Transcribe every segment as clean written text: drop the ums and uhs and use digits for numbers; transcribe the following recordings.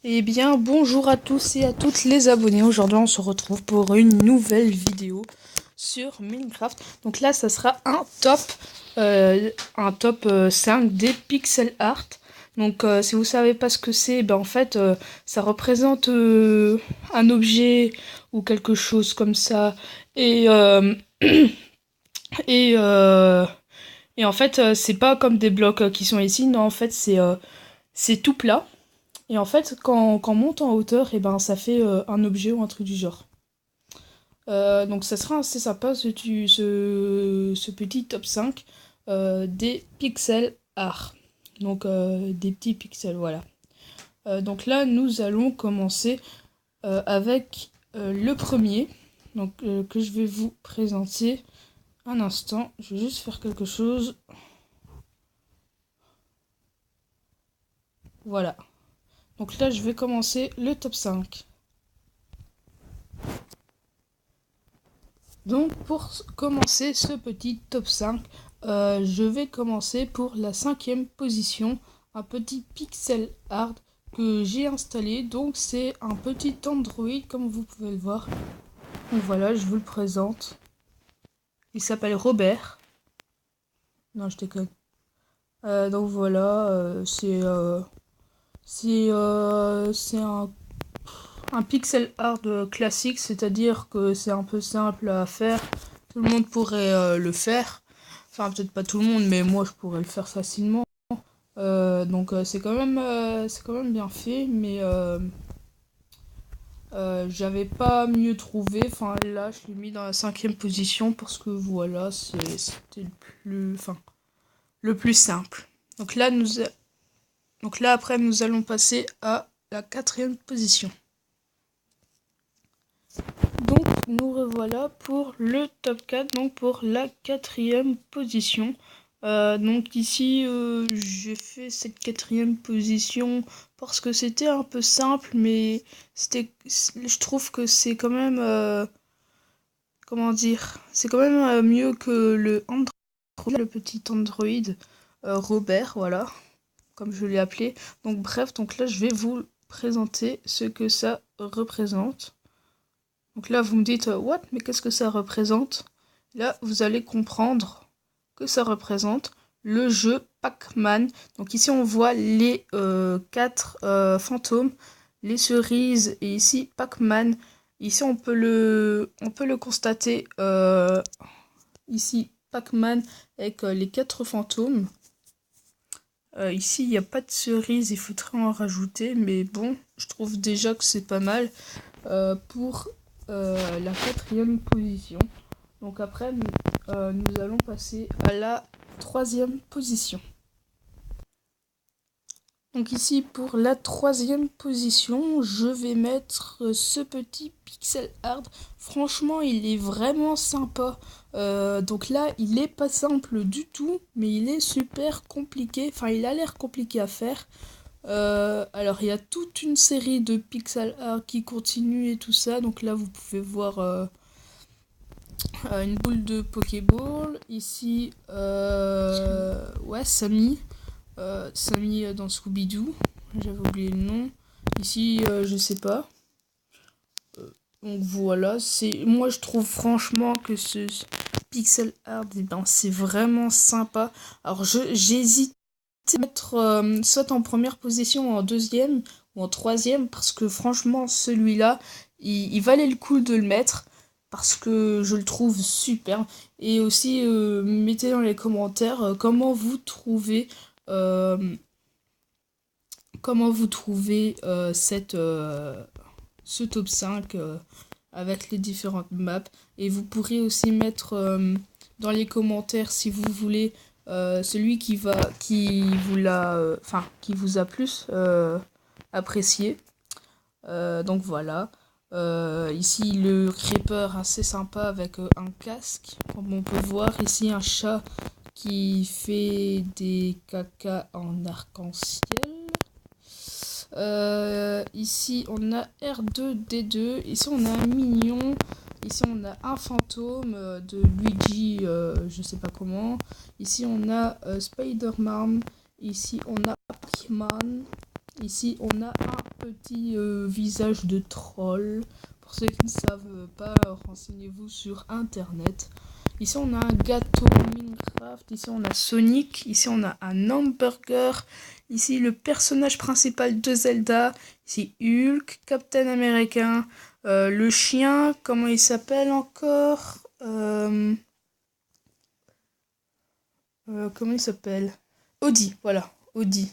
Eh bien, bonjour à tous et à toutes les abonnés. Aujourd'hui, on se retrouve pour une nouvelle vidéo sur Minecraft. Donc là, ça sera un top 5 des pixel art. Donc, si vous savez pas ce que c'est, ben en fait, ça représente un objet ou quelque chose comme ça. Et et euh, et en fait, c'est pas comme des blocs qui sont ici. Non, en fait, c'est tout plat. Et en fait, quand on monte en hauteur, et ben, ça fait un objet ou un truc du genre. Donc ça sera assez sympa ce petit top 5 des pixel art. Donc des petits pixels, voilà. Donc là, nous allons commencer avec le premier. Donc que je vais vous présenter un instant. Je vais juste faire quelque chose. Voilà. Donc là, je vais commencer le top 5. Donc pour commencer ce petit top 5, je vais commencer pour la 5e position, un petit pixel art que j'ai installé. Donc c'est un petit Android comme vous pouvez le voir. Donc voilà, je vous le présente. Il s'appelle Robert. Non, je déconne. Donc voilà, c'est un pixel art classique, c'est-à-dire que c'est un peu simple à faire. Tout le monde pourrait le faire. Enfin, peut-être pas tout le monde, mais moi je pourrais le faire facilement. Donc c'est quand même bien fait, mais j'avais pas mieux trouvé. Enfin là, je l'ai mis dans la 5e position parce que voilà, c'était le plus simple. Donc là, donc là après, nous allons passer à la 4e position. Donc nous revoilà pour le top 4, donc pour la 4e position. Donc ici j'ai fait cette 4e position parce que c'était un peu simple, mais je trouve que c'est quand même comment dire, c'est quand même mieux que le Android, le petit Android Robert, voilà, comme je l'ai appelé. Donc bref, donc là je vais vous présenter ce que ça représente. Donc là, vous me dites, what? Mais qu'est-ce que ça représente? Là, vous allez comprendre que ça représente le jeu Pac-Man. Donc ici, on voit les 4 fantômes, les cerises, et ici, Pac-Man. Ici, on peut le constater. Ici, Pac-Man avec les 4 fantômes. Ici, il n'y a pas de cerises, il faudrait en rajouter. Mais bon, je trouve déjà que c'est pas mal. Pour la 4e position. Donc après, nous allons passer à la 3e position. Donc ici, pour la 3e position, je vais mettre ce petit pixel art. Franchement, il est vraiment sympa. Donc là, il est pas simple du tout, mais il est super compliqué. Enfin, il a l'air compliqué à faire. Alors il y a toute une série de pixel art qui continue et tout ça. Donc là vous pouvez voir une boule de Pokéball. Ici ouais, Sammy. Sammy dans Scooby-Doo. J'avais oublié le nom. Ici je sais pas. Donc voilà, moi je trouve franchement que ce pixel art, eh ben, c'est vraiment sympa. Alors j'hésite mettre soit en première position, en deuxième ou en troisième, parce que franchement celui-là il valait le coup de le mettre parce que je le trouve super. Et aussi mettez dans les commentaires euh, comment vous trouvez ce top 5 avec les différentes maps. Et vous pourrez aussi mettre dans les commentaires si vous voulez celui qui vous a plus apprécié. Donc voilà. Ici le creeper assez sympa avec un casque. Comme on peut voir ici un chat qui fait des caca en arc-en-ciel. Ici on a R2D2. Ici on a un mignon. Ici on a un fantôme de Luigi, je sais pas comment. Ici on a Spider-Man. Ici on a Pac-Man. Ici, on a un petit visage de troll. Pour ceux qui ne savent pas, renseignez-vous sur internet. Ici, on a un gâteau Minecraft. Ici, on a Sonic. Ici, on a un hamburger. Ici, le personnage principal de Zelda. Ici, Hulk, Captain Américain. Le chien, comment il s'appelle encore comment il s'appelle Audi, voilà, Audi.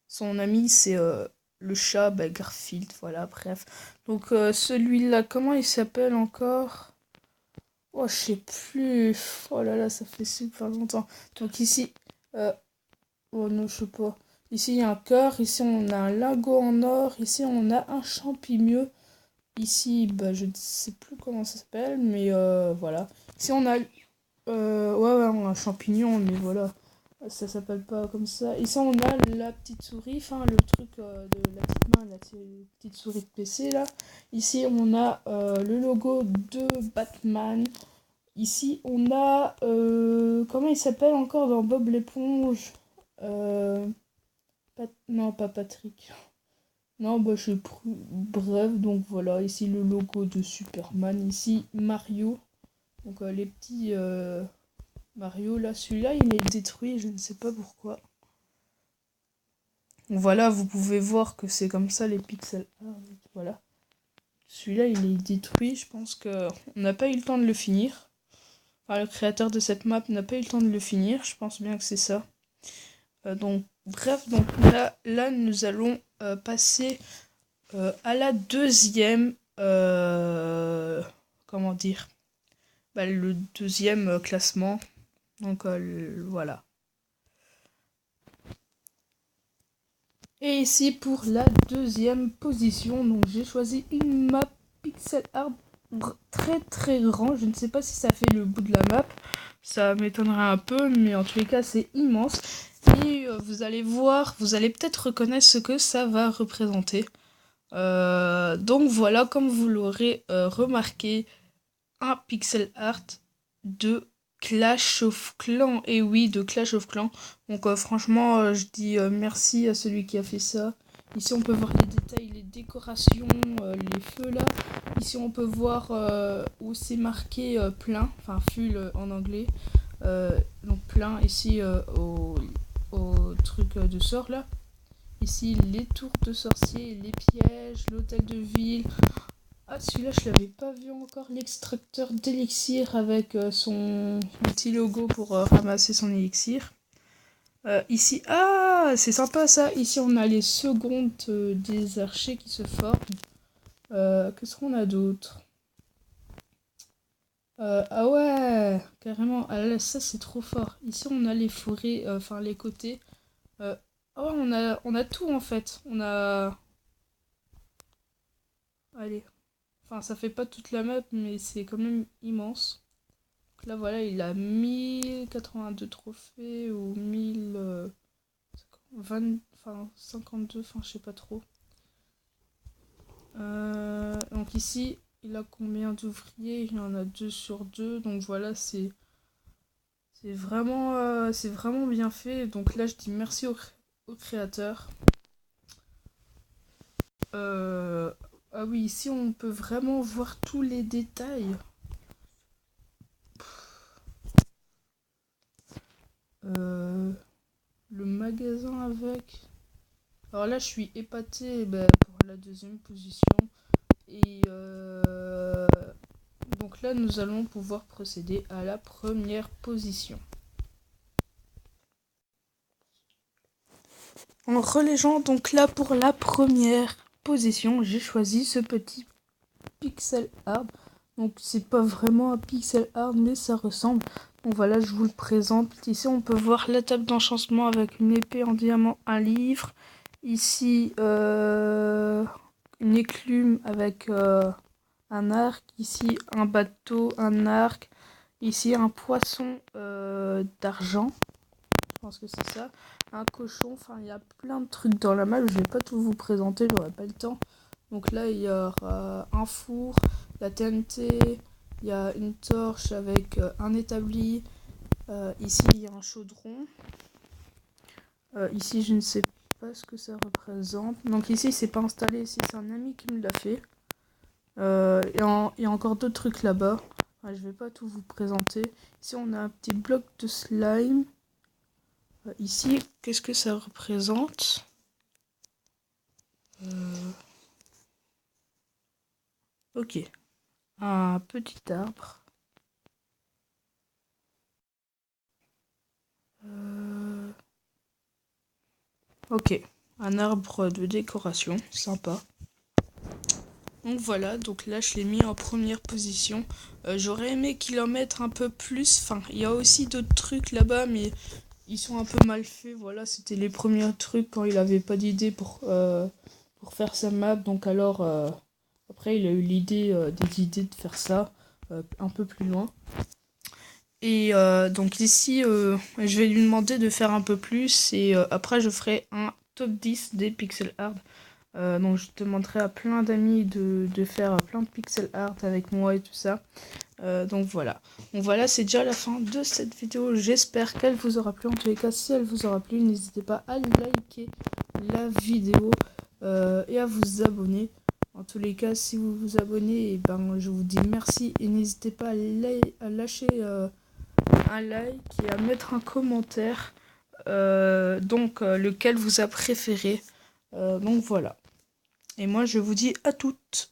Son ami, c'est le chat, bah, Garfield, voilà, bref. Donc, celui-là, comment il s'appelle encore? Oh, je sais plus. Oh là là, ça fait super longtemps. Donc, ici, euh, oh non, je sais pas. Ici, il y a un cœur. Ici, on a un lingot en or. Ici, on a un champignon. Ici, bah, je ne sais plus comment ça s'appelle, mais voilà. Ici, on a. Ouais, on a un champignon, mais voilà. Ça s'appelle pas comme ça. Ici, on a la petite souris, enfin, le truc de la petite main, la petite souris de PC, là. Ici, on a le logo de Batman. Ici, on a... comment il s'appelle encore dans Bob l'éponge Non, pas Patrick. Non, bah, je sais plus. Bref, donc voilà. Ici, le logo de Superman. Ici, Mario. Donc, les petits... Mario, là, celui-là, il est détruit, je ne sais pas pourquoi. Voilà, vous pouvez voir que c'est comme ça les pixels art. Voilà. Celui-là, il est détruit. Je pense que on n'a pas eu le temps de le finir. Enfin, le créateur de cette map n'a pas eu le temps de le finir. Je pense bien que c'est ça. Donc, bref, donc là nous allons passer à la deuxième. Comment dire bah, le deuxième classement. Donc, voilà. Et ici pour la deuxième position, donc j'ai choisi une map pixel art très très grand. Je ne sais pas si ça fait le bout de la map, ça m'étonnerait un peu, mais en tous les cas c'est immense. Et vous allez voir, vous allez peut-être reconnaître ce que ça va représenter. Donc voilà, comme vous l'aurez remarqué, un pixel art de Clash of Clans. Et oui, de Clash of Clans. Donc franchement, je dis merci à celui qui a fait ça. Ici, on peut voir les détails, les décorations, les feux là. Ici, on peut voir où c'est marqué plein, enfin full en anglais. Donc plein ici au truc de sort là. Ici, les tours de sorciers, les pièges, l'hôtel de ville. Ah, celui-là, je l'avais pas vu encore. L'extracteur d'élixir avec son petit logo pour ramasser son élixir. Ici, ah, c'est sympa ça. Ici, on a les secondes des archers qui se forment. Qu'est-ce qu'on a d'autre Ah ouais, carrément. Ah là, ça, c'est trop fort. Ici, on a les forêts, enfin les côtés. Ah ouais, on a tout en fait. On a... Allez. Enfin, ça fait pas toute la map, mais c'est quand même immense. Donc là, voilà, il a 1082 trophées ou 1020, enfin 52, enfin je sais pas trop. Donc ici, il a combien d'ouvriers? Il y en a 2 sur 2. Donc voilà, c'est vraiment bien fait. Donc là, je dis merci au créateur. Ah oui, ici, on peut vraiment voir tous les détails. Le magasin avec. Alors là, je suis épatée pour la deuxième position. Et donc là, nous allons pouvoir procéder à la première position. En relégeant donc là pour la première position, j'ai choisi ce petit pixel art. Donc c'est pas vraiment un pixel art, mais ça ressemble. Donc voilà, je vous le présente. Ici, on peut voir la table d'enchantement avec une épée en diamant, un livre. Ici, une éclume avec un arc. Ici, un bateau, un arc. Ici, un poisson d'argent. Je pense que c'est ça. Un cochon. Enfin, il y a plein de trucs dans la map. Je vais pas tout vous présenter, j'aurai pas le temps. Donc là, il y aura un four, la TNT, il y a une torche avec un établi. Ici, il y a un chaudron. Ici, je ne sais pas voilà ce que ça représente. Donc ici, c'est pas installé, ici c'est un ami qui me l'a fait. Il y a encore d'autres trucs là-bas. Je vais pas tout vous présenter. Ici, on a un petit bloc de slime. Ici, qu'est-ce que ça représente? Ok, un petit arbre. Ok, un arbre de décoration, sympa. Donc voilà, donc là je l'ai mis en première position. J'aurais aimé qu'il en mette un peu plus. Enfin, il y a aussi d'autres trucs là-bas, mais ils sont un peu mal faits. Voilà, c'était les premiers trucs quand il avait pas d'idée pour faire sa map. Donc alors, après il a eu l'idée, des idées de faire ça un peu plus loin. Et donc ici, je vais lui demander de faire un peu plus. Et après, je ferai un top 10 des pixel art. Donc je demanderai à plein d'amis de faire plein de pixel art avec moi et tout ça. Donc voilà. Donc voilà, c'est déjà la fin de cette vidéo. J'espère qu'elle vous aura plu. En tous les cas, si elle vous aura plu, n'hésitez pas à liker la vidéo et à vous abonner. En tous les cas, si vous vous abonnez, et ben, je vous dis merci. Et n'hésitez pas à lâcher un like et à mettre un commentaire. Lequel vous a préféré. Donc voilà. Et moi, je vous dis à toutes.